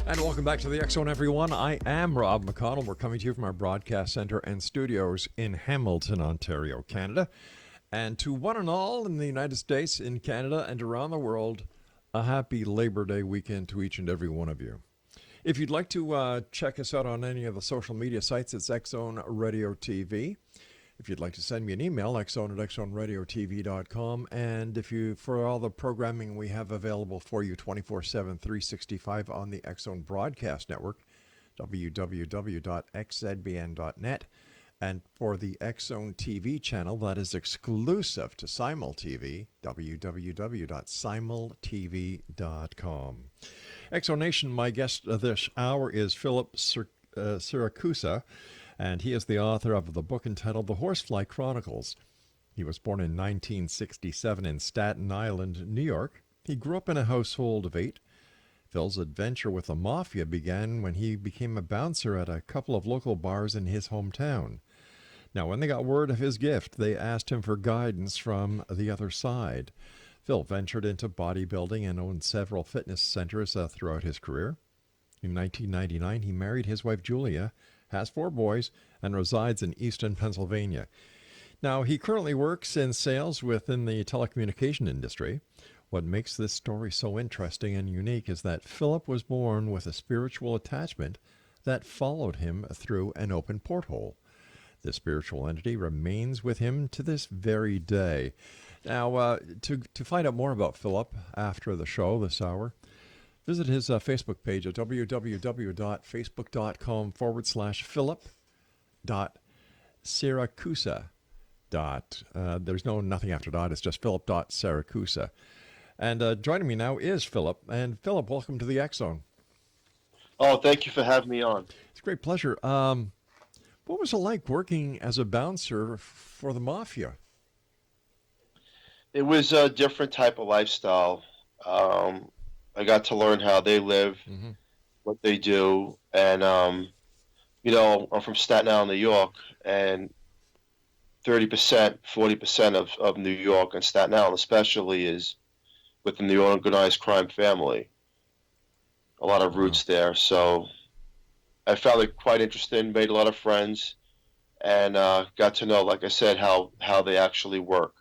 And welcome back to the X Zone, everyone. I am Rob McConnell. We're coming to you from our broadcast center and studios in Hamilton, Ontario, Canada. And to one and all in the United States, in Canada, and around the world, a happy Labor Day weekend to each and every one of you. If you'd like to check us out on any of the social media sites, it's X Zone Radio TV. If you'd like to send me an email, xzone@xzoneradiotv.com. And if you, for all the programming we have available for you 24/7, 365 on the X Zone Broadcast Network, www.xzbn.net. And for the X Zone TV channel that is exclusive to Simul TV, www.simultv.com. X Zone Nation, my guest this hour is Philip Siracusa, and he is the author of the book entitled The Horsefly Chronicles. He was born in 1967 in Staten Island, New York. He grew up in a household of 8. Phil's adventure with the Mafia began when he became a bouncer at a couple of local bars in his hometown. Now, when they got word of his gift, they asked him for guidance from the other side. Phil ventured into bodybuilding and owned several fitness centers throughout his career. In 1999, he married his wife Julia, has 4 boys, and resides in Easton, Pennsylvania. Now, he currently works in sales within the telecommunication industry. What makes this story so interesting and unique is that Philip was born with a spiritual attachment that followed him through an open porthole. This spiritual entity remains with him to this very day. Now, to find out more about Philip after the show this hour, visit his Facebook page at www.facebook.com/Philip.Siracusa. There's nothing after dot. It's just Philip.Siracusa. And joining me now is Philip. And Philip, welcome to the X Zone. Oh, thank you for having me on. It's a great pleasure. What was it like working as a bouncer for the Mafia? It was a different type of lifestyle. I got to learn how they live, what they do, and I'm from Staten Island, New York, and 30%, 40% of New York and Staten Island especially is within the organized crime family. A lot of roots there, so I found it quite interesting, made a lot of friends, and got to know, like I said, how they actually work.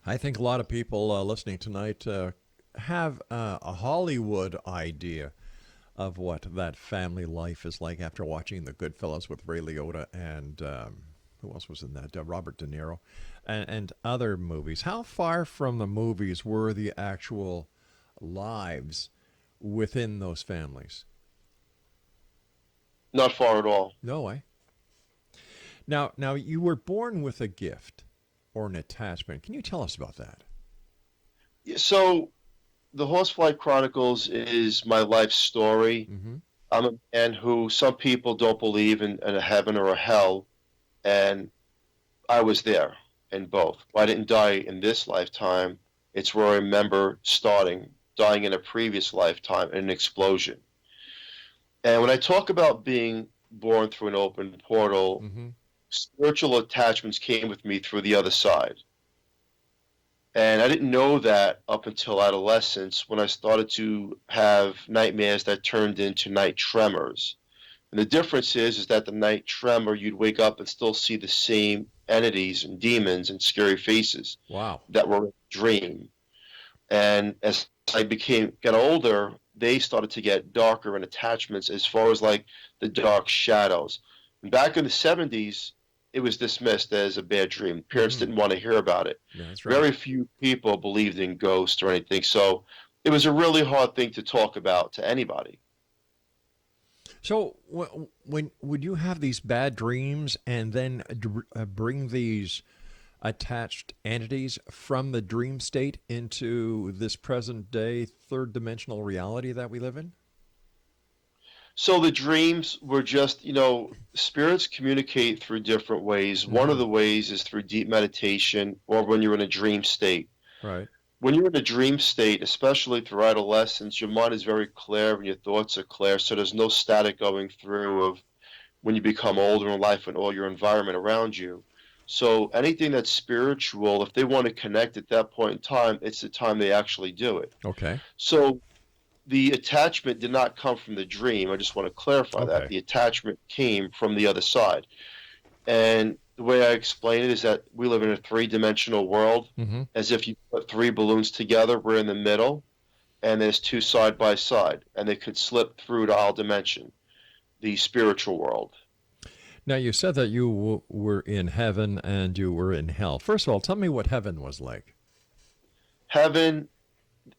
I think a lot of people listening tonight have a Hollywood idea of what that family life is like after watching The Goodfellas with Ray Liotta and who else was in that? Robert De Niro and other movies. How far from the movies were the actual lives within those families? Not far at all. No way. Now you were born with a gift or an attachment. Can you tell us about that? So, the Horsefly Chronicles is my life story. I'm a man who some people don't believe in a heaven or a hell, and I was there in both. I didn't die in this lifetime. It's where I remember dying in a previous lifetime in an explosion. And when I talk about being born through an open portal, spiritual attachments came with me through the other side. And I didn't know that up until adolescence when I started to have nightmares that turned into night tremors. And the difference is that the night tremor, you'd wake up and still see the same entities and demons and scary faces. Wow. That were in a dream. And as I got older, they started to get darker in attachments as far as like the dark shadows. And back in the 70s, it was dismissed as a bad dream. Parents didn't want to hear about it. Yeah, that's right. Very few people believed in ghosts or anything. So it was a really hard thing to talk about to anybody. So when would you have these bad dreams and then bring these attached entities from the dream state into this present day third dimensional reality that we live in? So the dreams were just, spirits communicate through different ways. One of the ways is through deep meditation or when you're in a dream state. Right. When you're in a dream state, especially through adolescence, your mind is very clear and your thoughts are clear, so there's no static going through of when you become older in life and all your environment around you. So anything that's spiritual, if they want to connect at that point in time, it's the time they actually do it. Okay. So the attachment did not come from the dream. I just want to clarify that. Okay. The attachment came from the other side. And the way I explain it is that we live in a three-dimensional world, Mm-hmm. as if you put three balloons together, we're in the middle, and there's two side by side, and they could slip through to our dimension, the spiritual world. Now, you said that you were in heaven and you were in hell. First of all, tell me what heaven was like. Heaven,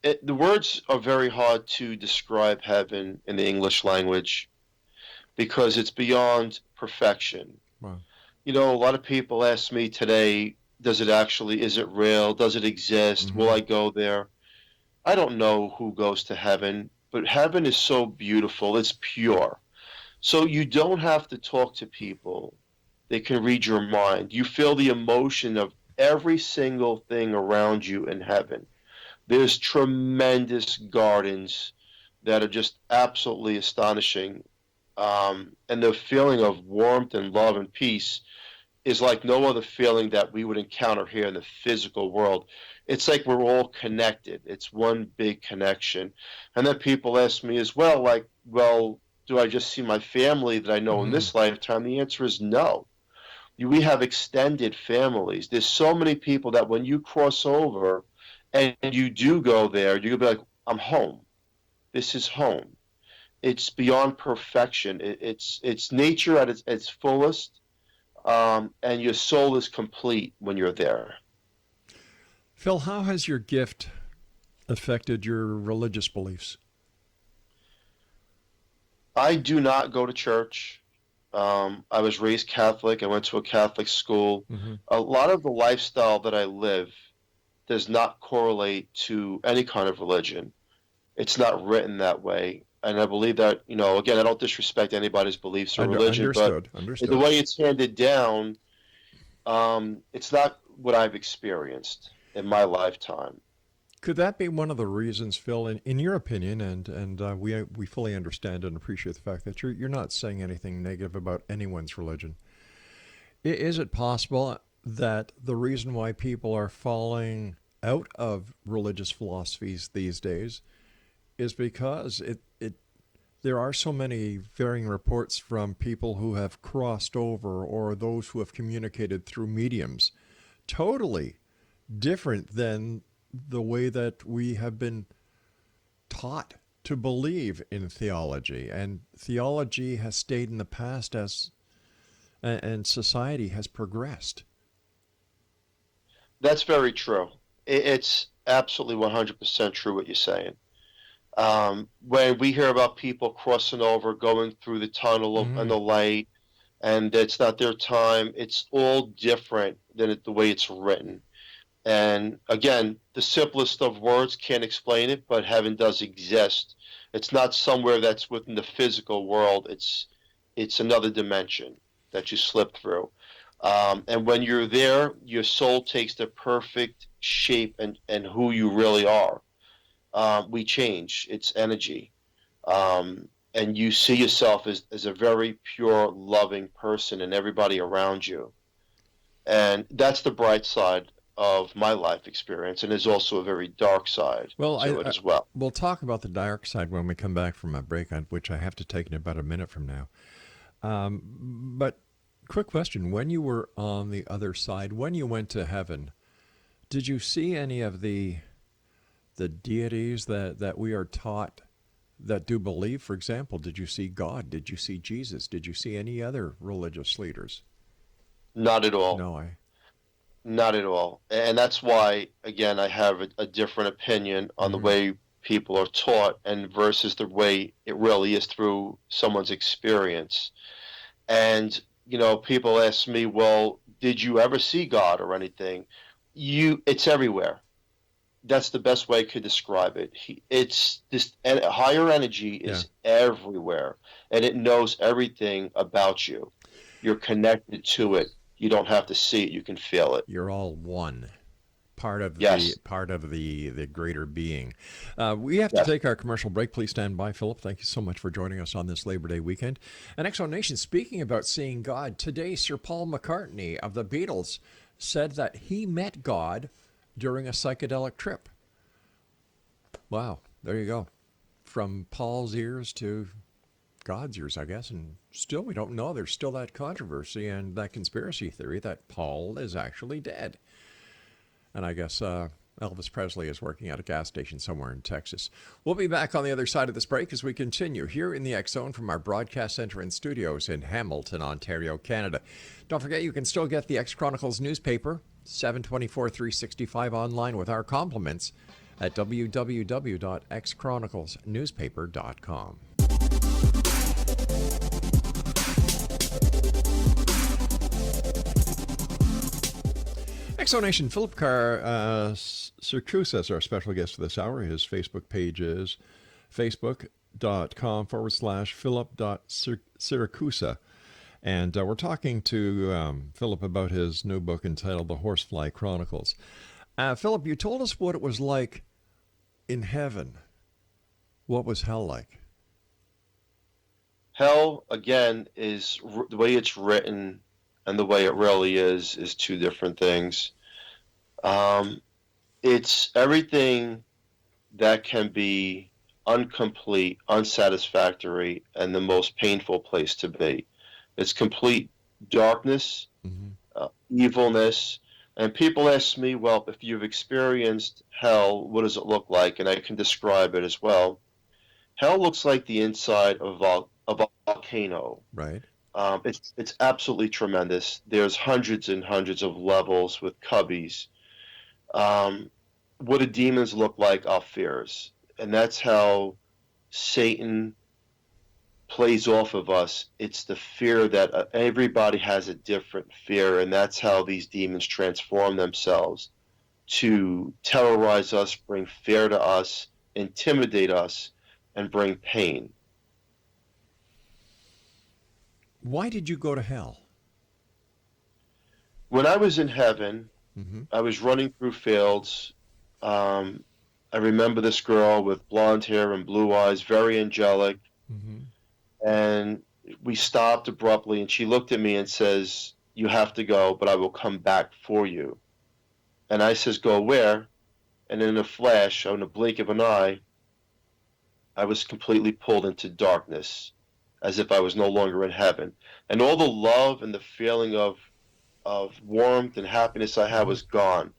the words are very hard to describe heaven in the English language because it's beyond perfection. Wow. You know, a lot of people ask me today, does it actually, is it real? Does it exist? Mm-hmm. Will I go there? I don't know who goes to heaven, but heaven is so beautiful. It's pure. So you don't have to talk to people. They can read your mind. You feel the emotion of every single thing around you in heaven. There's tremendous gardens that are just absolutely astonishing. And the feeling of warmth and love and peace is like no other feeling that we would encounter here in the physical world. It's like we're all connected. It's one big connection. And then people ask me as well, like, well, do I just see my family that I know in this lifetime? The answer is no. We have extended families. There's so many people that when you cross over and you do go there, you'll be like, I'm home. This is home. It's beyond perfection. It's nature at its fullest, and your soul is complete when you're there. Phil, how has your gift affected your religious beliefs? I do not go to church. I was raised Catholic. I went to a Catholic school. Mm-hmm. A lot of the lifestyle that I live does not correlate to any kind of religion. It's not written that way. And I believe that, you know, again, I don't disrespect anybody's beliefs or religion, but Understood. the way it's handed down, it's not what I've experienced in my lifetime. Could that be one of the reasons, Phil, in your opinion, and we fully understand and appreciate the fact that you're not saying anything negative about anyone's religion. Is it possible that the reason why people are falling out of religious philosophies these days is because there are so many varying reports from people who have crossed over or those who have communicated through mediums, totally different than the way that we have been taught to believe in theology. And theology has stayed in the past and society has progressed. That's very true. It's absolutely 100% true what you're saying. When we hear about people crossing over, going through the tunnel and the light, and it's not their time, it's all different than the way it's written. And again, the simplest of words can't explain it, but heaven does exist. It's not somewhere that's within the physical world. It's another dimension that you slip through. And when you're there, your soul takes the perfect shape and who you really are. We change. It's energy. And you see yourself as a very pure, loving person and everybody around you. And that's the bright side of my life experience, and there's also a very dark side to it as well. We'll talk about the dark side when we come back from a break, which I have to take in about a minute from now. But quick question, when you were on the other side, when you went to heaven, did you see any of the deities that we are taught that do believe? For example, did you see God? Did you see Jesus? Did you see any other religious leaders? Not at all. No, Not at all. And that's why, again, I have a different opinion on the way people are taught and versus the way it really is through someone's experience. And, you know, people ask me, well, did you ever see God or anything? It's everywhere. That's the best way I could describe it. It's this higher energy is everywhere, and it knows everything about you. You're connected to it. You don't have to see it; you can feel it. You're all one, part of the greater being. We have to take our commercial break. Please stand by, Philip. Thank you so much for joining us on this Labor Day weekend. And Exo Nation, speaking about seeing God, today Sir Paul McCartney of the Beatles said that he met God during a psychedelic trip. Wow, there you go. from Paul's ears to God's ears, I guess, and still we don't know. There's still that controversy and that conspiracy theory that Paul is actually dead. And I guess Elvis Presley is working at a gas station somewhere in Texas. We'll be back on the other side of this break as we continue here in the X Zone from our broadcast center and studios in Hamilton, Ontario, Canada. Don't forget, you can still get the X Chronicles newspaper, 7/24, 365 online with our compliments at www.xchroniclesnewspaper.com. Exonation, Philip Siracusa is our special guest for this hour. His Facebook page is facebook.com/Philip.Siracusa. And we're talking to Philip about his new book entitled The Horsefly Chronicles. Philip, you told us what it was like in heaven. What was hell like? Hell, again, is the way it's written and the way it really is two different things. It's everything that can be incomplete, unsatisfactory, and the most painful place to be. It's complete darkness, evilness. And people ask me, well, if you've experienced hell, what does it look like? And I can describe it as well. Hell looks like the inside of a volcano. Right. It's absolutely tremendous. There's hundreds and hundreds of levels with cubbies. What do demons look like? Our fears. And that's how Satan plays off of us. It's the fear that everybody has a different fear, and that's how these demons transform themselves to terrorize us, bring fear to us, intimidate us, and bring pain. Why did you go to hell? When I was in heaven, I was running through fields. I remember this girl with blonde hair and blue eyes, very angelic. And we stopped abruptly, and she looked at me and says, "You have to go, but I will come back for you." And I says, "Go where?" And in a flash, in a blink of an eye, I was completely pulled into darkness, as if I was no longer in heaven. And all the love and the feeling of warmth and happiness I had was gone.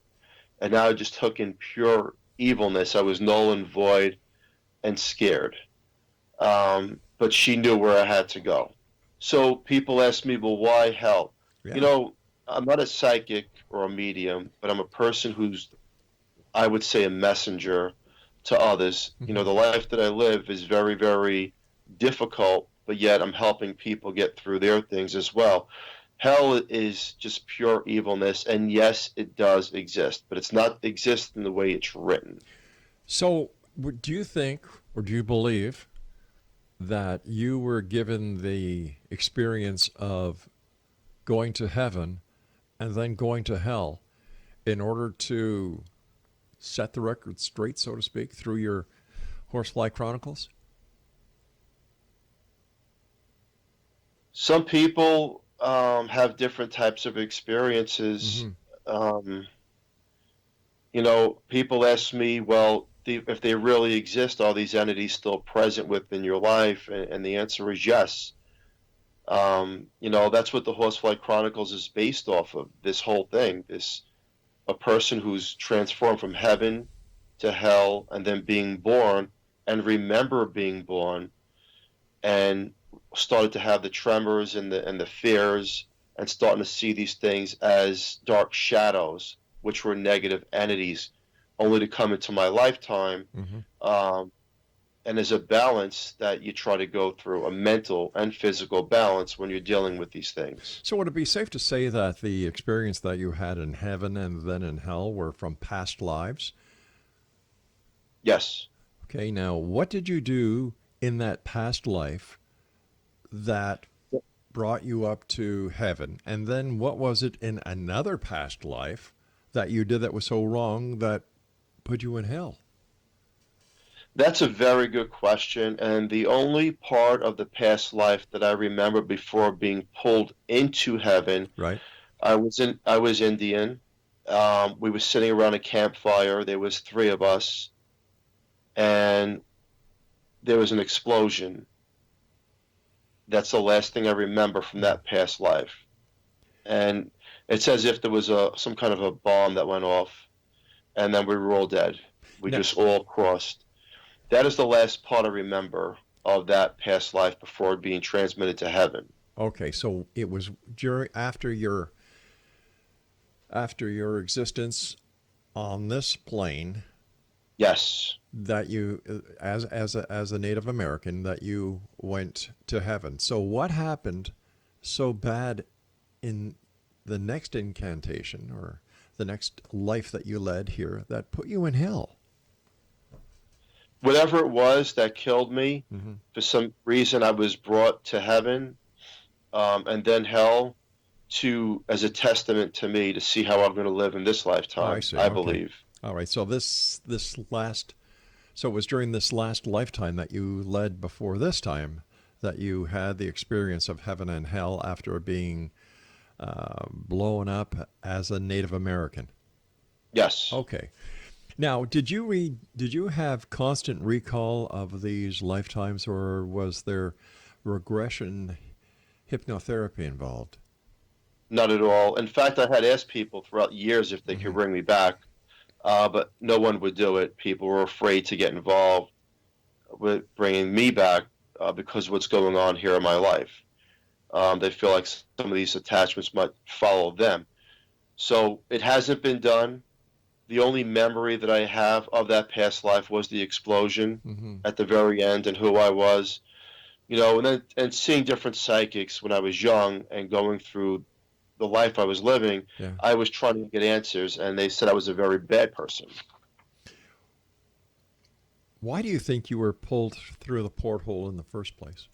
And now I just took in pure evilness. I was null and void and scared. But she knew where I had to go. So people ask me, well, why hell? Yeah. You know, I'm not a psychic or a medium, but I'm a person who's, I would say, a messenger to others. You know, the life that I live is very, very difficult, but yet I'm helping people get through their things as well. Hell is just pure evilness, and yes, it does exist, but it's not exist in the way it's written. So do you think, or do you believe, that you were given the experience of going to heaven and then going to hell in order to set the record straight, so to speak, through your Horsefly Chronicles? Some people have different types of experiences. You know, people ask me, well, if they really exist, are these entities still present within your life? And the answer is yes. You know, that's what the Horsefly Chronicles is based off of, this whole thing. A person who's transformed from heaven to hell and then being born and remember being born and started to have the tremors and the fears and starting to see these things as dark shadows, which were negative entities, only to come into my lifetime. And there's a balance that you try to go through, a mental and physical balance when you're dealing with these things. So would it be safe to say that the experience that you had in heaven and then in hell were from past lives? Yes. Okay, now what did you do in that past life that brought you up to heaven? And then what was it in another past life that you did that was so wrong that put you in hell? That's a very good question. And the only part of the past life that I remember before being pulled into heaven, right? I was Indian. We were sitting around a campfire. There was 3 of us. And there was an explosion. That's the last thing I remember from that past life. And it's as if there was some kind of a bomb that went off, and then we were all dead. We just all crossed. That is the last part I remember of that past life before being transmitted to heaven. Okay, so it was after your existence on this plane. Yes. That you, as a Native American, that you went to heaven. So what happened so bad in the next incantation or the next life that you led here that put you in hell? Whatever it was that killed me, for some reason I was brought to heaven, and then hell, as a testament to me to see how I'm going to live in this lifetime. I see. I Okay. believe. All right. So so it was during this last lifetime that you led before this time that you had the experience of heaven and hell after being blown up as a Native American. Yes. Okay. Now, did you have constant recall of these lifetimes, or was there regression hypnotherapy involved? Not at all. In fact, I had asked people throughout years if they could bring me back, but no one would do it. People were afraid to get involved with bringing me back because of what's going on here in my life. They feel like some of these attachments might follow them. So it hasn't been done. The only memory that I have of that past life was the explosion at the very end and who I was, and seeing different psychics when I was young and going through the life I was living. Yeah. I was trying to get answers, and they said I was a very bad person. Why do you think you were pulled through the porthole in the first place?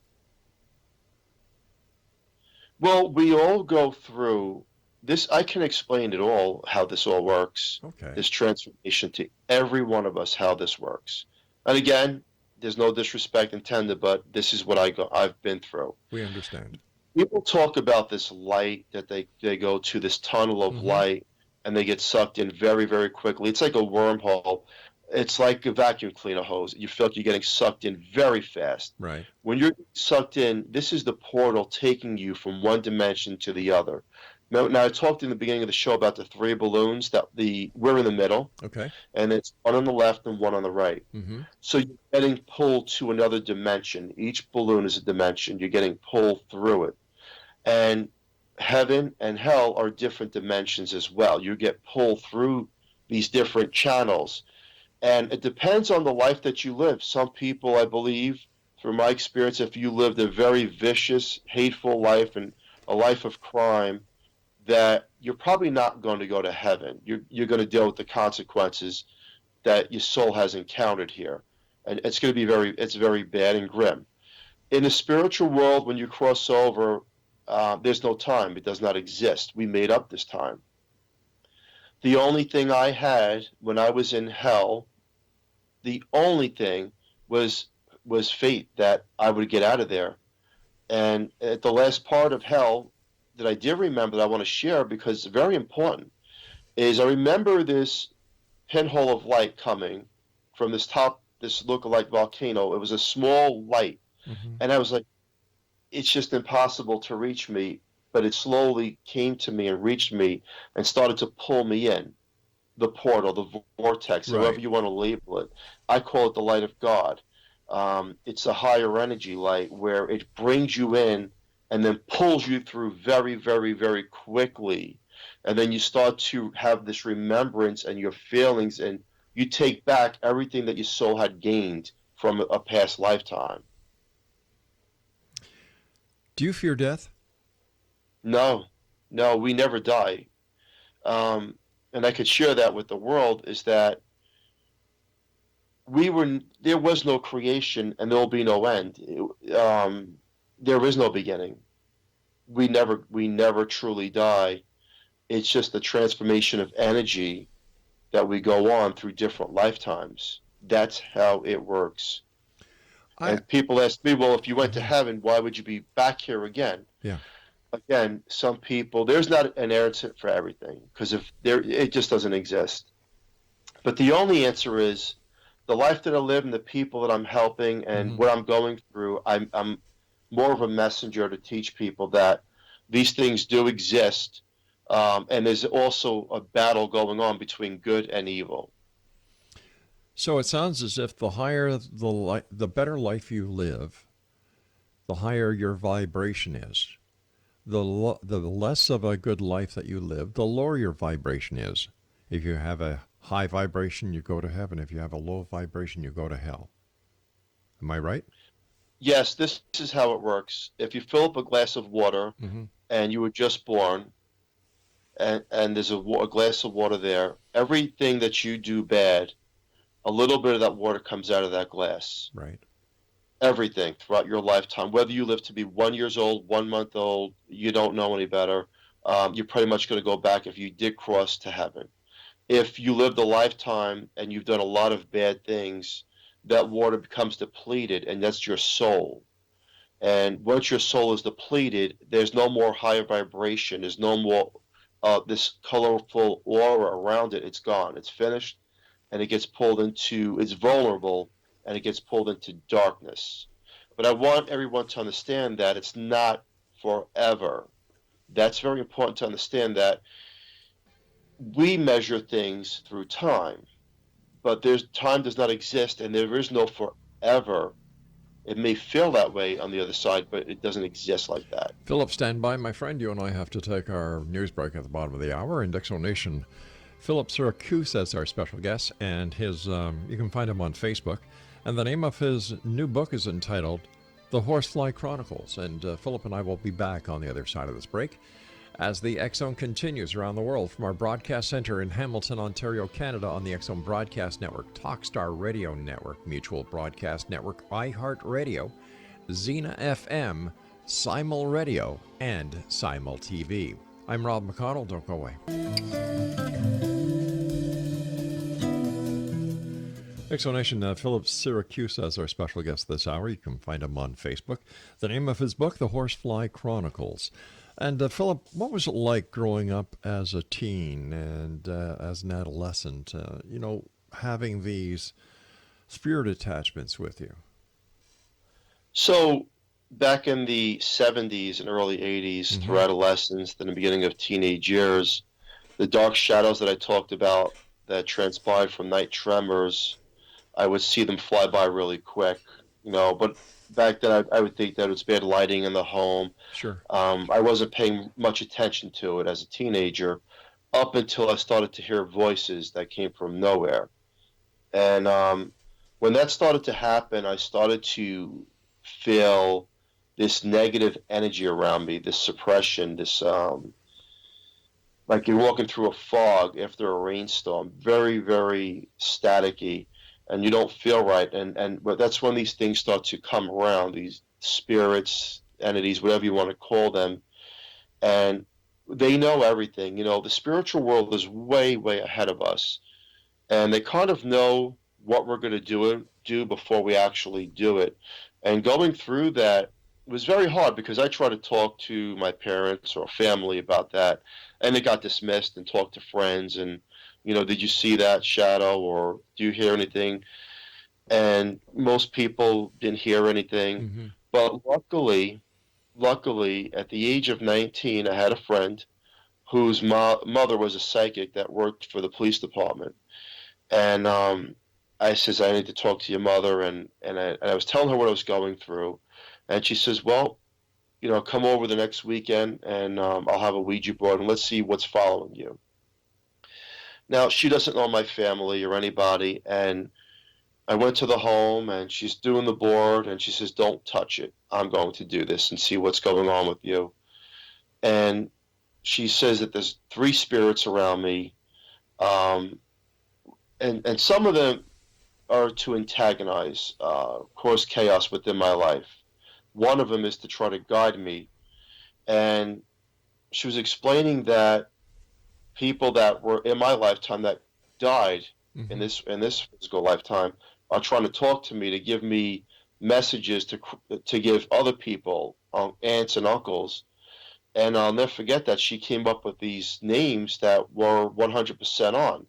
Well, we all go through this. I can explain it all, how this all works. Okay. This transformation to every one of us, how this works. And again, there's no disrespect intended, but this is what I've been through. We understand. People talk about this light that they go to, this tunnel of light, and they get sucked in very, very quickly. It's like a wormhole. It's like a vacuum cleaner hose. You feel like you're getting sucked in very fast. Right. When you're sucked in, this is the portal taking you from one dimension to the other. Now I talked in the beginning of the show about the 3 balloons we're in the middle. Okay. And it's one on the left and one on the right. So you're getting pulled to another dimension. Each balloon is a dimension. You're getting pulled through it. And heaven and hell are different dimensions as well. You get pulled through these different channels. And it depends on the life that you live. Some people, I believe, through my experience, if you lived a very vicious, hateful life and a life of crime, that you're probably not going to go to heaven. You're going to deal with the consequences that your soul has encountered here. And it's going to be it's very bad and grim. In the spiritual world, when you cross over, there's no time. It does not exist. We made up this time. The only thing I had when I was in hell, the only thing was fate, that I would get out of there. And at the last part of hell that I did remember that I want to share, because it's very important, is I remember this pinhole of light coming from this lookalike volcano. It was a small light. And I was like, it's just impossible to reach me. But it slowly came to me and reached me and started to pull me in. The portal, the vortex, Right. however you want to label it. I call it the light of God. It's a higher energy light where it brings you in and then pulls you through very, very, very quickly. And then you start to have this remembrance and your feelings, and you take back everything that your soul had gained from a past lifetime. Do you fear death? No, we never die. And I could share that with the world, is that there was no creation and there will be no end. There is no beginning. We never truly die. It's just the transformation of energy that we go on through different lifetimes. That's how it works. And people ask me, well, if you went to heaven, why would you be back here again? Yeah. Again, some people, there's not an answer for everything, because it just doesn't exist. But the only answer is the life that I live and the people that I'm helping and what I'm going through, I'm more of a messenger to teach people that these things do exist, and there's also a battle going on between good and evil. So it sounds as if the higher the better life you live, the higher your vibration is. The less of a good life that you live, the lower your vibration is. If you have a high vibration, you go to heaven. If you have a low vibration, you go to hell. Am I right? Yes, this is how it works. If you fill up a glass of water and you were just born, and there's a glass of water there, everything that you do bad, a little bit of that water comes out of that glass. Right. Everything throughout your lifetime, whether you live to be 1 year old, 1 month old, you don't know any better. You're pretty much going to go back if you did cross to heaven. If you lived a lifetime and you've done a lot of bad things, that water becomes depleted, and that's your soul. And once your soul is depleted, there's no more higher vibration. There's no more this colorful aura around it. It's gone. It's finished, and it gets pulled into, it's vulnerable, and it gets pulled into darkness. But I want everyone to understand that it's not forever. That's very important to understand, that we measure things through time, but time does not exist, and there is no forever. It may feel that way on the other side, but it doesn't exist like that. Philip, stand by, my friend. You and I have to take our news break at the bottom of the hour. In X Zone Nation, Philip Siracusa is our special guest, and his you can find him on Facebook. And the name of his new book is entitled The Horsefly Chronicles. And Philip and I will be back on the other side of this break as the X Zone continues around the world from our broadcast center in Hamilton, Ontario, Canada, on the X Zone Broadcast Network, Talkstar Radio Network, Mutual Broadcast Network, iHeartRadio, Xena FM, Simul Radio, and Simul TV. I'm Rob McConnell. Don't go away. Explanation, Philip Siracusa is our special guest this hour. You can find him on Facebook. The name of his book, The Horsefly Chronicles. And Philip, what was it like growing up as a teen and as an adolescent, having these spirit attachments with you? So back in the 70s and early 80s, through adolescence, then the beginning of teenage years, the dark shadows that I talked about that transpired from night tremors, I would see them fly by really quick, but back then I would think that it was bad lighting in the home. Sure. I wasn't paying much attention to it as a teenager up until I started to hear voices that came from nowhere. And when that started to happen, I started to feel this negative energy around me, this suppression, this like you're walking through a fog after a rainstorm, very, very staticky, and you don't feel right. But that's when these things start to come around, these spirits, entities, whatever you want to call them, and they know everything. The spiritual world is way, way ahead of us, and they kind of know what we're going to do before we actually do it. And going through that was very hard because I tried to talk to my parents or family about that, and it got dismissed, and talked to friends and, did you see that shadow, or do you hear anything? And most people didn't hear anything. But luckily, at the age of 19, I had a friend whose mother was a psychic that worked for the police department. And I says, I need to talk to your mother. And I was telling her what I was going through. And she says, well, come over the next weekend, and I'll have a Ouija board, and let's see what's following you. Now, she doesn't know my family or anybody, and I went to the home, and she's doing the board, and she says, don't touch it. I'm going to do this and see what's going on with you. And she says that there's 3 spirits around me, and some of them are to antagonize, cause chaos within my life. One of them is to try to guide me. And she was explaining that people that were in my lifetime that died in this physical lifetime are trying to talk to me, to give me messages to give other people, aunts and uncles. And I'll never forget that she came up with these names that were 100% on.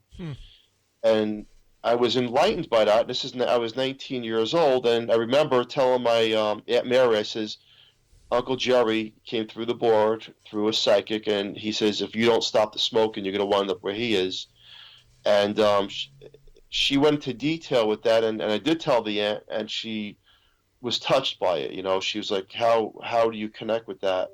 And I was enlightened by that. I was 19 years old, and I remember telling my Aunt Mary, I says, Uncle Jerry came through the board, through a psychic, and he says, if you don't stop the smoking, you're going to wind up where he is. And she went into detail with that, and I did tell the aunt, and she was touched by it. You know, she was like, how do you connect with that?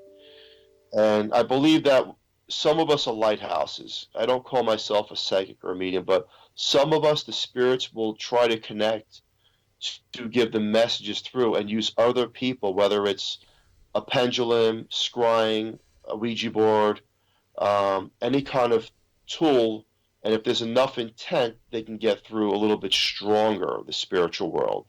And I believe that some of us are lighthouses. I don't call myself a psychic or a medium, but some of us, the spirits, will try to connect to give the messages through and use other people, whether it's a pendulum, scrying, a Ouija board, any kind of tool. And if there's enough intent, they can get through a little bit stronger, the spiritual world.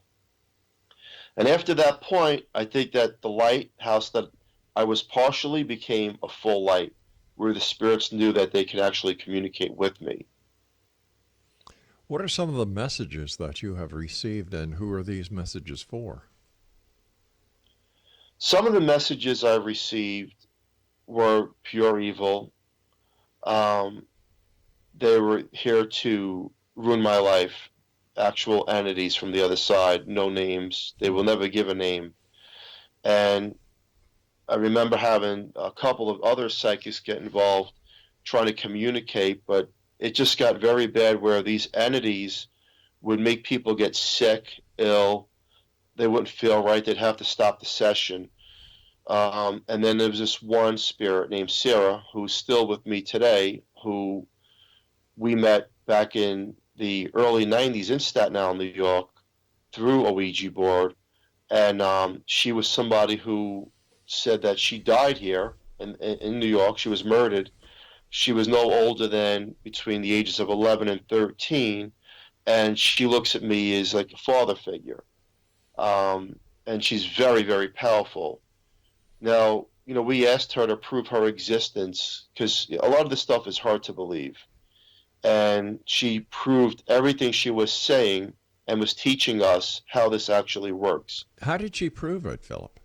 And after that point, I think that the lighthouse that I was partially became a full light, where the spirits knew that they could actually communicate with me. What are some of the messages that you have received, and who are these messages for? Some of the messages I received were pure evil. They were here to ruin my life. Actual entities from the other side, no names. They will never give a name. And I remember having a couple of other psychics get involved trying to communicate, but it just got very bad where these entities would make people get sick, ill. They wouldn't feel right. They'd have to stop the session. And then there was this one spirit named Sarah, who's still with me today, who we met back in the early 90s in Staten Island, New York, through a Ouija board. And she was somebody who said that she died here in New York. She was murdered. She was no older than between the ages of 11 and 13. And she looks at me as like a father figure. And she's very, very powerful. Now, you know, we asked her to prove her existence because a lot of this stuff is hard to believe. And she proved everything she was saying and was teaching us how this actually works. How did she prove it, Philip?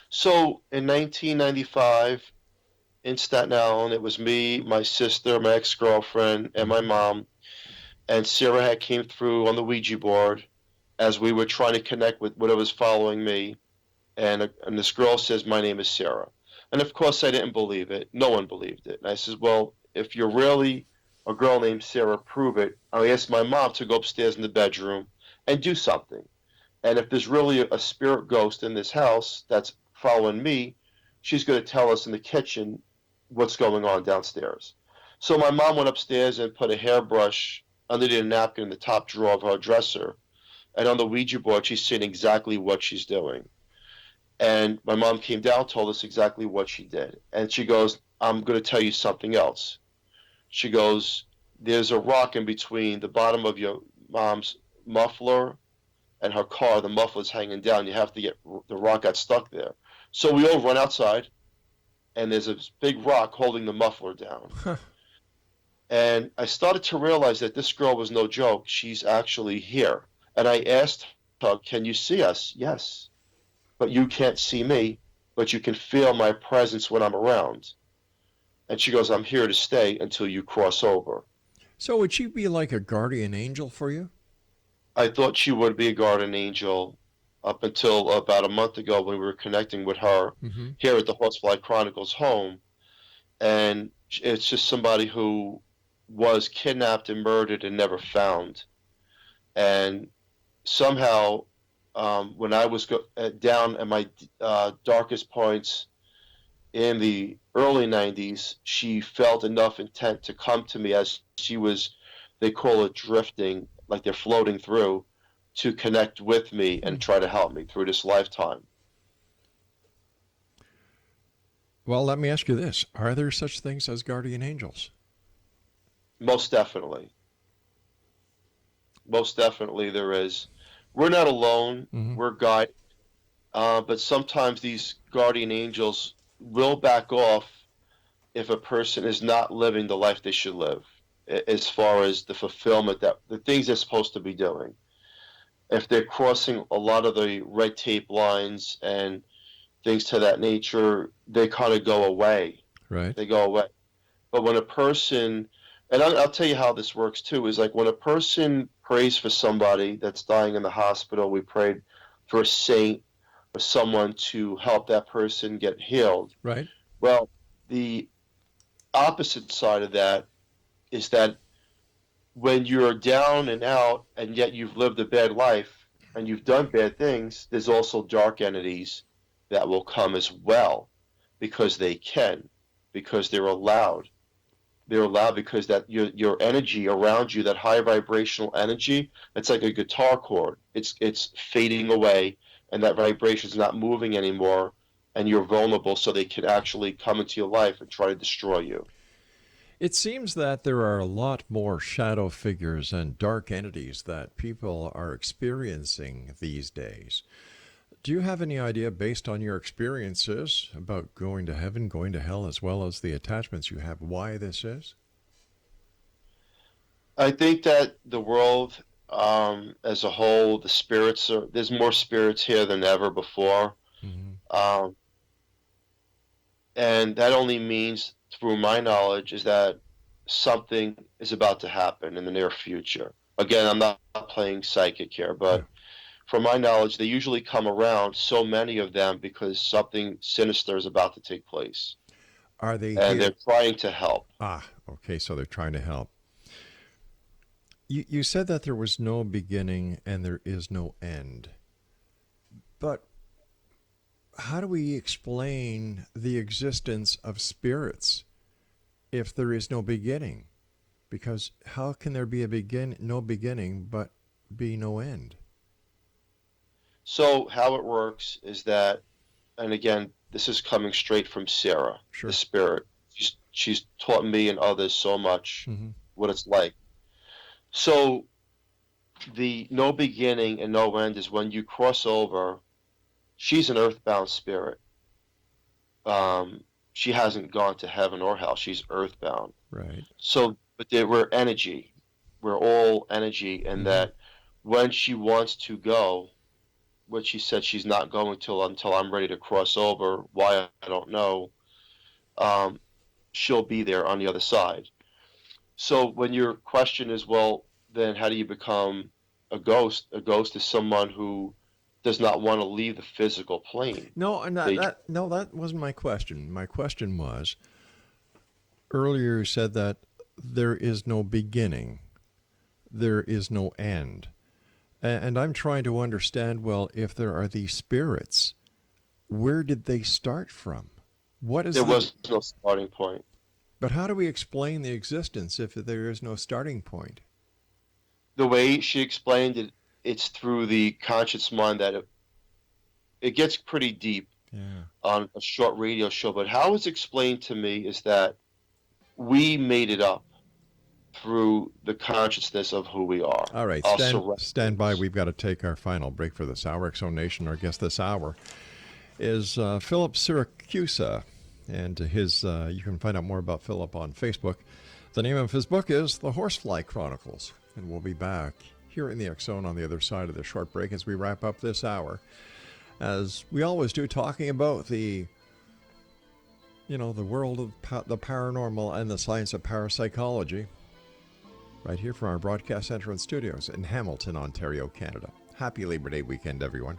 So in 1995, in Staten Island, it was me, my sister, my ex-girlfriend, and my mom. And Sarah had came through on the Ouija board as we were trying to connect with whatever was following me. And this girl says, my name is Sarah. And of course, I didn't believe it. No one believed it. And I says, well, if you're really a girl named Sarah, prove it. I asked my mom to go upstairs in the bedroom and do something. And if there's really a spirit ghost in this house that's following me, she's going to tell us in the kitchen what's going on downstairs. So my mom went upstairs and put a hairbrush underneath a napkin in the top drawer of her dresser. And on the Ouija board, she's seeing exactly what she's doing. And my mom came down, told us exactly what she did. And she goes, I'm going to tell you something else. She goes, there's a rock in between the bottom of your mom's muffler and her car. The muffler's hanging down. You have to get, the rock got stuck there. So we all run outside, and there's a big rock holding the muffler down. And I started to realize that this girl was no joke. She's actually here. And I asked her, can you see us? Yes. But you can't see me, but you can feel my presence when I'm around. And she goes, I'm here to stay until you cross over. So would she be like a guardian angel for you? I thought she would be a guardian angel up until about a month ago when we were connecting with her here at the Horsefly Chronicles home. And it's just somebody who was kidnapped and murdered and never found. And somehow, when I was down at my darkest points in the early 90s, she felt enough intent to come to me as she was, they call it drifting, like they're floating through, to connect with me and try to help me through this lifetime. Well, let me ask you this. Are there such things as guardian angels? Most definitely. Most definitely there is. We're not alone. We're guided. But sometimes these guardian angels will back off if a person is not living the life they should live, as far as the fulfillment, that the things they're supposed to be doing. If they're crossing a lot of the red tape lines and things to that nature, they kind of go away. Right. They go away. But when a person And I'll tell you how this works too, is like when a person prays for somebody that's dying in the hospital, we prayed for a saint or someone to help that person get healed. Right. Well, the opposite side of that is that when you're down and out and yet you've lived a bad life and you've done bad things, there's also dark entities that will come as well because they can, because they're allowed. They're allowed because that your energy around you, that high vibrational energy, it's like a guitar chord. It's fading away, and that vibration is not moving anymore, and you're vulnerable, so they can actually come into your life and try to destroy you. It seems that there are a lot more shadow figures and dark entities that people are experiencing these days. Do you have any idea, based on your experiences, about going to heaven, going to hell, as well as the attachments you have, why this is? I think that the world, as a whole, the spirits are there's more spirits here than ever before, Mm-hmm. um, and that only means, through my knowledge, is that something is about to happen in the near future. Again, I'm not playing psychic here, Yeah. but from my knowledge, they usually come around, so many of them, because something sinister is about to take place, Are they and they're here? trying to help. Ah, okay, so they're trying to help. You said that there was no beginning and there is no end. But how do we explain the existence of spirits if there is no beginning? Because how can there be no beginning but be no end? So how it works is that, and again, this is coming straight from Sarah, the Sure. spirit. She's taught me and others so much Mm-hmm. what it's like. So the no beginning and no end is when you cross over. She's an earthbound spirit. She hasn't gone to heaven or hell. She's earthbound. Right. So, but we're energy. We're all energy, and Mm-hmm. that when she wants to go, what she said she's not going till until I'm ready to cross over. Why I don't know. Um, she'll be there on the other side. So when your question is, well, then how do you become a ghost? A ghost is someone who does not want to leave the physical plane. No, and that, They that no, that wasn't my question. My question was, earlier you said that there is no beginning, there is no end. And I'm trying to understand, well, if there are these spirits, where did they start from? What is There the. was no starting point. But how do we explain the existence if there is no starting point? The way she explained it, it's through the conscious mind that it gets pretty deep Yeah. on a short radio show. But how it's explained to me is that we made it up through the consciousness of who we are. All right, Our stand by. surroundings. We've got to take our final break for this hour. Exo Nation, our guest this hour is Philip Siracusa, and you can find out more about Philip on Facebook. The name of his book is The Horsefly Chronicles, and we'll be back here in the X Zone on the other side of the short break as we wrap up this hour, as we always do, talking about the world of the paranormal and the science of parapsychology, right here from our broadcast center and studios in Hamilton, Ontario, Canada. Happy Labor Day weekend, everyone.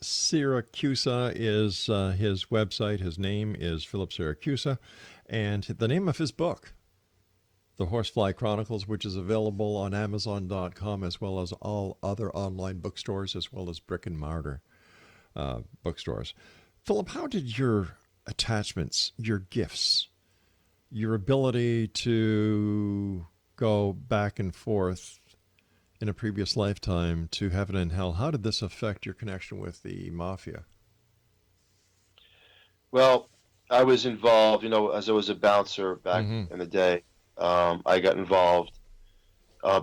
Facebook.com/Philip.Siracusa is his website. His name is Philip Siracusa. And the name of his book, The Horsefly Chronicles, which is available on Amazon.com as well as all other online bookstores, as well as brick and mortar bookstores. Philip, how did your attachments, your gifts, your ability to go back and forth in a previous lifetime to heaven and hell, how did this affect your connection with the mafia? Well, I was involved, as I was a bouncer back Mm-hmm. in the day. I got involved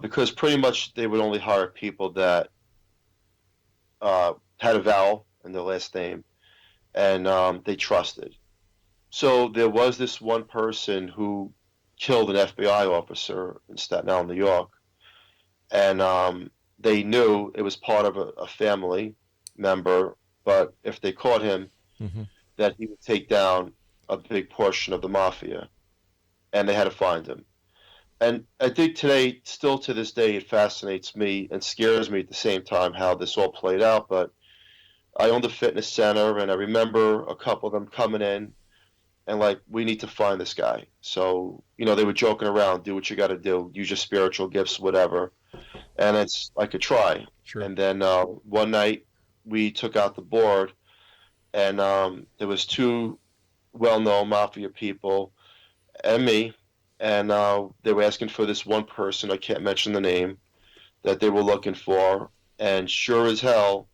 because pretty much they would only hire people that had a vowel in their last name, and they trusted. So there was this one person who killed an FBI officer in Staten Island, New York, and they knew it was part of a family member but if they caught him, Hmm. that he would take down a big portion of the mafia, and they had to find him. And I think today, still to this day, it fascinates me and scares me at the same time how this all played out. But I owned a fitness center, and I remember a couple of them coming in and like, we need to find this guy. So, they were joking around, do what you got to do, use your spiritual gifts, whatever. And it's I could try. Sure. And then one night we took out the board, and there was two well-known mafia people and me, and they were asking for this one person. I can't mention the name that they were looking for, and sure as hell,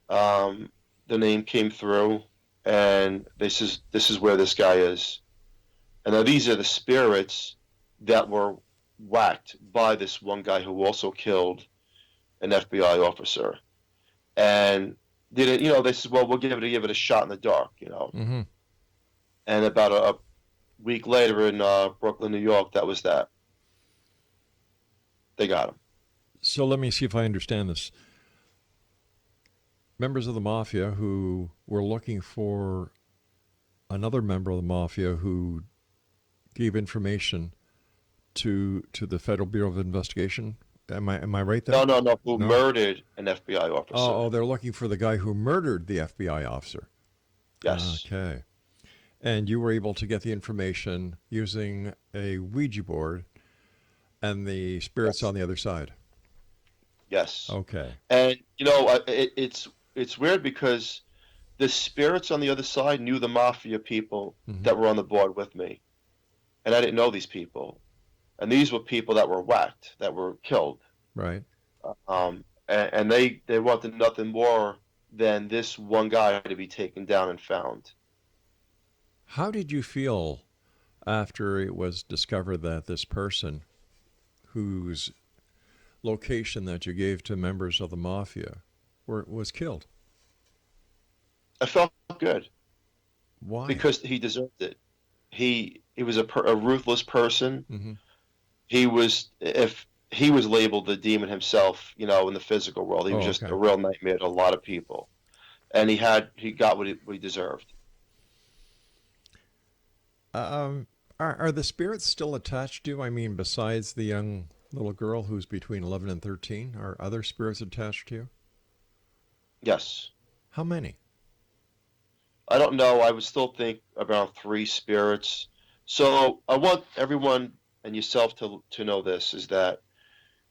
the name came through, and this is where this guy is. And now these are the spirits that were whacked by this one guy who also killed an FBI officer. And did it, they said, well, we'll give it a shot in the dark. Hmm. And about a week later in Brooklyn, New York, that was that. They got him. So let me see if I understand this. Members of the mafia who were looking for another member of the mafia who gave information to the Federal Bureau of Investigation. Am I right there? No. Who No? murdered an FBI officer? Oh, they're looking for the guy who murdered the FBI officer. Yes. Okay. And you were able to get the information using a Ouija board and the spirits Yes. on the other side. Yes. Okay. And it's weird because the spirits on the other side knew the mafia people Hmm. that were on the board with me, and I didn't know these people. And these were people that were whacked, that were killed. Right. And they wanted nothing more than this one guy to be taken down and found. How did you feel after it was discovered that this person whose location that you gave to members of the mafia was killed? I felt good Why? because he deserved it. He was a ruthless person. Hmm. If he was labeled the demon himself, in the physical world, he was just Okay. a real nightmare to a lot of people, and he got what he deserved. Are the spirits still attached to you? I mean, besides the young little girl who's between 11 and 13, are other spirits attached to you? Yes. How many? I don't know. I would still think about 3 spirits. So I want everyone and yourself to know this is that,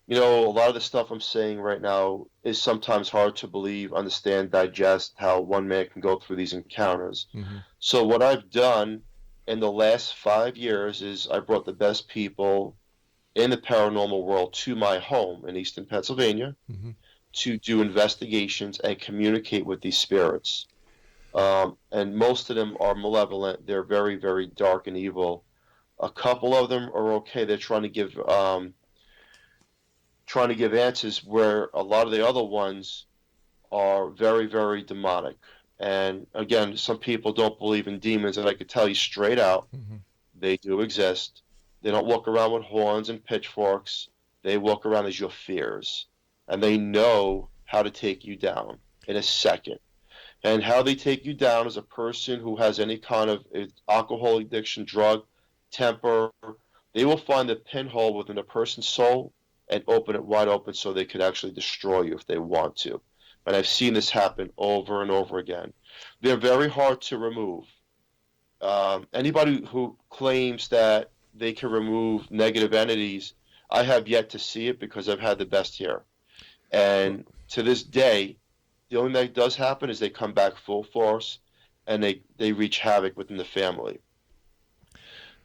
a lot of the stuff I'm saying right now is sometimes hard to believe, understand, digest how one man can go through these encounters. Hmm. So what I've done in the last 5 years is I brought the best people in the paranormal world to my home in Easton, Pennsylvania, Hmm. to do investigations and communicate with these spirits. And most of them are malevolent. They're very, very dark and evil. A couple of them are okay. They're trying to give answers, where a lot of the other ones are very, very demonic. And again, some people don't believe in demons, and I could tell you straight out, Hmm. they do exist. They don't walk around with horns and pitchforks. They walk around as your fears, and they know how to take you down in a second. And how they take you down is a person who has any kind of alcohol addiction, drug, temper. They will find the pinhole within a person's soul and open it wide open so they could actually destroy you if they want to. And I've seen this happen over and over again. They're very hard to remove. Anybody who claims that they can remove negative entities, I have yet to see it because I've had the best here. And to this day, the only thing that does happen is they come back full force, and they wreak havoc within the family.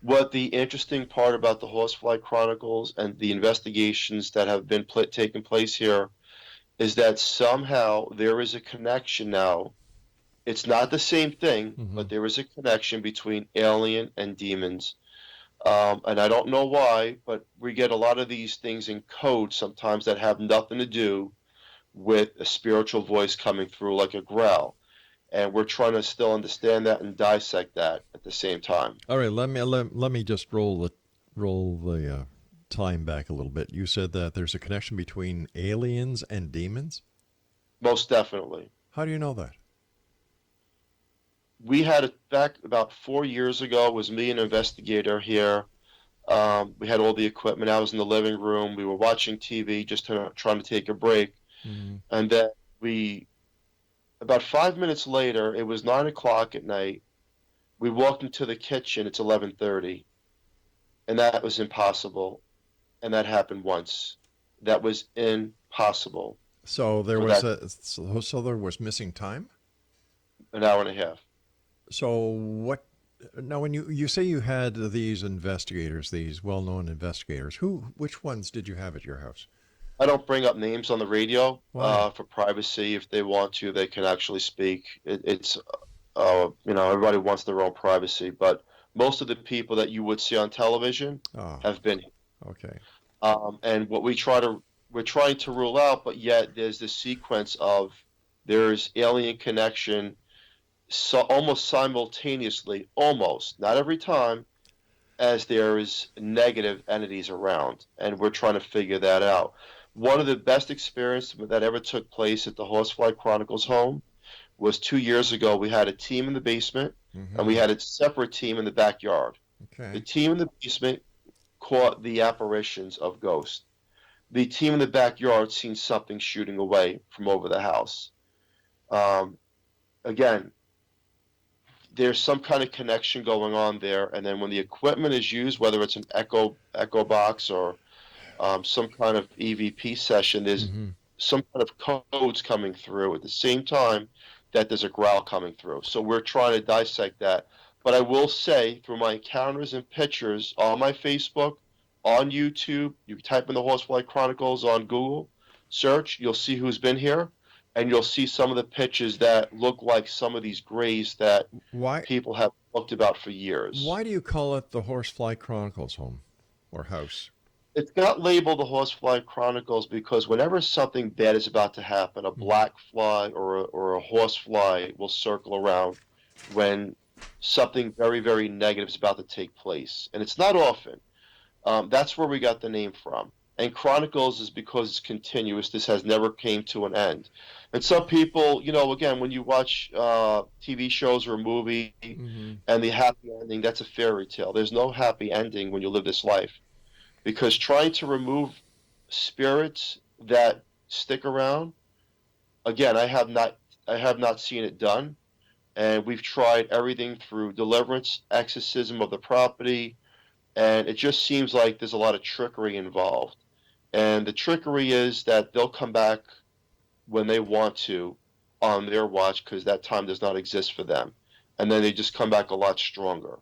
What the interesting part about the Horsefly Chronicles and the investigations that have been taking place here is that somehow there is a connection now. It's not the same thing, Hmm. but there is a connection between alien and demons. And I don't know why, but we get a lot of these things in code sometimes that have nothing to do with a spiritual voice coming through like a growl. And we're trying to still understand that and dissect that at the same time. All right, let me just roll the time back a little bit. You said that there's a connection between aliens and demons. Most definitely. How do you know that? we had it back about 4 years ago. It was me and an investigator here. We had all the equipment. I was in the living room. We were watching TV, just trying to take a break. Mm-hmm. And then about 5 minutes later, it was 9 o'clock at night. We walked into the kitchen. It's 11:30, and that was impossible. And that happened once. That was impossible. So there was so there was missing time? An hour and a half. So what now when you say you had these investigators, these well-known investigators, which ones did you have at your house? I don't bring up names on the radio Why? for privacy. If they want to, they can actually speak. It's everybody wants their own privacy, but most of the people that you would see on television Oh, have been. okay. And what we're trying to rule out, but yet there's this sequence of there's alien connection, so almost simultaneously, almost not every time, as there is negative entities around, and we're trying to figure that out. One of the best experiences that ever took place at the Horsefly Chronicles home was 2 years ago. We had a team in the basement, and we had a separate team in the backyard. Okay. The team in the basement caught the apparitions of ghosts. The team in the backyard seen something shooting away from over the house. Again, there's some kind of connection going on there, and then when the equipment is used, whether it's an echo box or some kind of EVP session, there's some kind of codes coming through at the same time that there's a growl coming through. So we're trying to dissect that. But I will say, through my encounters and pictures on my Facebook, on YouTube, you type in the Horsefly Chronicles on Google search, you'll see who's been here, and you'll see some of the pictures that look like some of these grays that people have talked about for years. Why do you call it the Horsefly Chronicles home or house? It's got labeled the Horsefly Chronicles because whenever something bad is about to happen, a black fly or a horsefly will circle around when something very, very negative is about to take place. And it's not often. That's where we got the name from. And Chronicles is because it's continuous. This has never came to an end. And some people, again, when you watch TV shows or a movie and the happy ending, that's a fairy tale. There's no happy ending when you live this life. Because trying to remove spirits that stick around, again, I have not seen it done. And we've tried everything through deliverance, exorcism of the property, and it just seems like there's a lot of trickery involved. And the trickery is that they'll come back when they want to on their watch because that time does not exist for them. And then they just come back a lot stronger.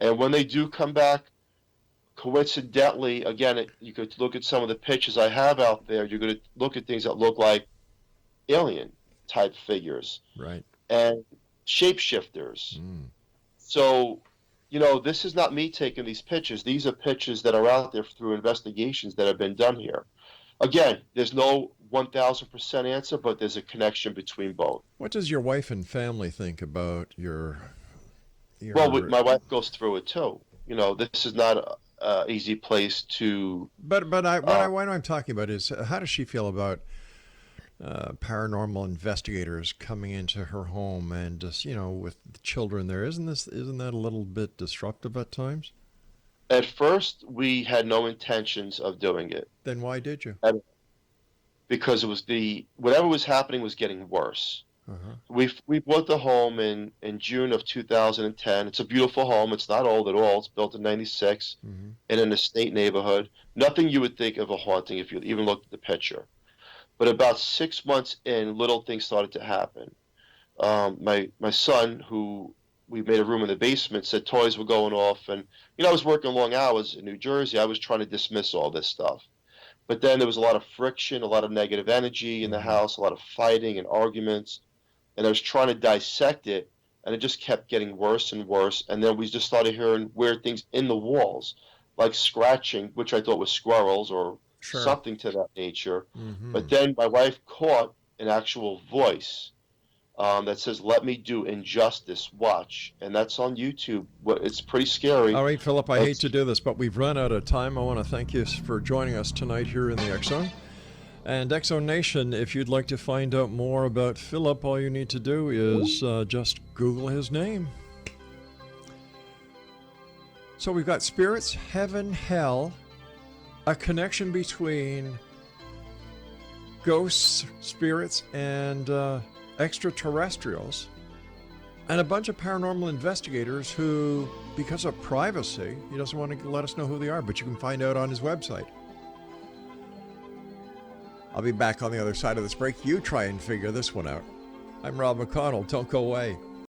And when they do come back, coincidentally, again, you could look at some of the pictures I have out there. You're going to look at things that look like alien type figures. Right. And shapeshifters. So, this is not me taking these pictures. These are pictures that are out there through investigations that have been done here. Again, there's no 1,000% answer, but there's a connection between both. What does your wife and family think about your... Well, my wife goes through it too. This is not an easy place to... But what I'm talking about is, how does she feel about paranormal investigators coming into her home and just, with the children there? Isn't that a little bit disruptive at times? At first, we had no intentions of doing it. Then why did you? Because it was whatever was happening was getting worse. We bought the home in June of 2010. It's a beautiful home. It's not old at all. It's built in '96 in an estate neighborhood. Nothing you would think of a haunting if you even looked at the picture. But about 6 months in, little things started to happen. My son, who we made a room in the basement, said toys were going off. And, I was working long hours in New Jersey. I was trying to dismiss all this stuff. But then there was a lot of friction, a lot of negative energy in the house, a lot of fighting and arguments. And I was trying to dissect it, and it just kept getting worse and worse. And then we just started hearing weird things in the walls, like scratching, which I thought was squirrels or something to that nature. But then my wife caught an actual voice that says, "Let me do injustice, watch." And that's on YouTube. It's pretty scary. All right, Philip, I hate to do this, but we've run out of time. I want to thank you for joining us tonight here in the X Zone. And Exonation, if you'd like to find out more about Philip, all you need to do is just Google his name. So we've got spirits, heaven, hell, a connection between ghosts, spirits, and extraterrestrials, and a bunch of paranormal investigators who, because of privacy, he doesn't want to let us know who they are, but you can find out on his website. I'll be back on the other side of this break. You try and figure this one out. I'm Rob McConnell. Don't go away.